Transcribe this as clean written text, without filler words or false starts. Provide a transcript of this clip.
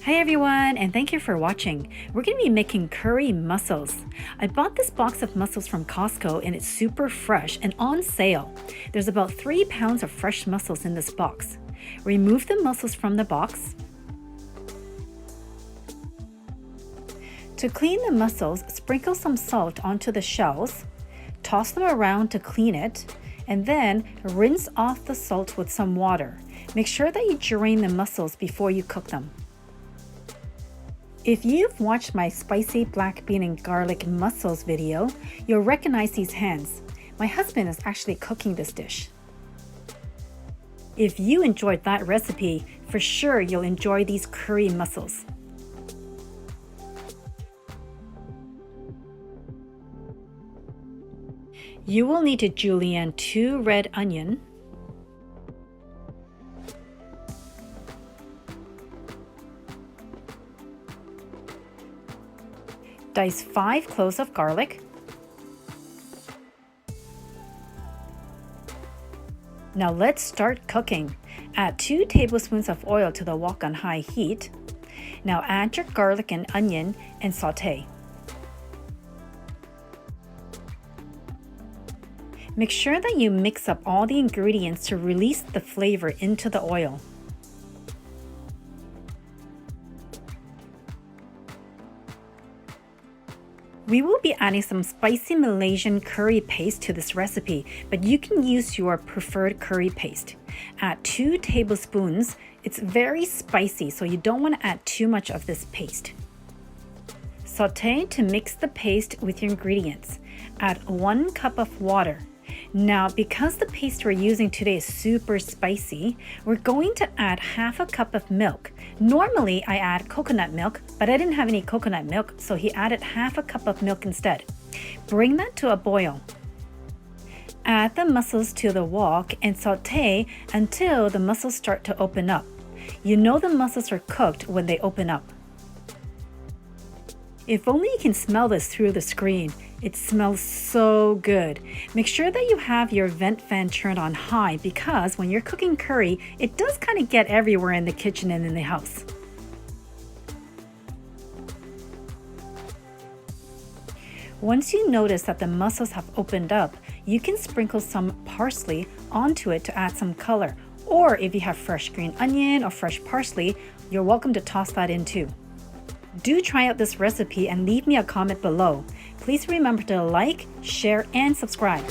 Hi everyone, and thank you for watching. We're going to be making curry mussels. I bought this box of mussels from Costco and it's super fresh and on sale. There's about 3 pounds of fresh mussels in this box. Remove the mussels from the box. To clean the mussels, sprinkle some salt onto the shells, toss them around to clean it, and then rinse off the salt with some water. Make sure that you drain the mussels before you cook them. If you've watched my spicy black bean and garlic mussels video, you'll recognize these hands. My husband is actually cooking this dish. If you enjoyed that recipe, for sure you'll enjoy these curry mussels. You will need to julienne 2 red onion, dice 5 cloves of garlic, now let's start cooking. Add 2 tablespoons of oil to the wok on high heat. Now add your garlic and onion and saute. Make sure that you mix up all the ingredients to release the flavor into the oil. We will be adding some spicy Malaysian curry paste to this recipe, but you can use your preferred curry paste. Add 2 tablespoons. It's very spicy, so you don't want to add too much of this paste. Saute to mix the paste with your ingredients. Add 1 cup of water. Now, because the paste we're using today is super spicy, we're going to add half a cup of milk. Normally, I add coconut milk, but I didn't have any coconut milk, so he added half a cup of milk instead. Bring that to a boil. Add the mussels to the wok and saute until the mussels start to open up. You know the mussels are cooked when they open up. If only you can smell this through the screen. It smells so good. Make sure that you have your vent fan turned on high because when you're cooking curry, it does kind of get everywhere in the kitchen and in the house. Once you notice that the mussels have opened up, you can sprinkle some parsley onto it to add some color. Or if you have fresh green onion or fresh parsley, you're welcome to toss that in too. Do try out this recipe and leave me a comment below. Please remember to like, share, and subscribe.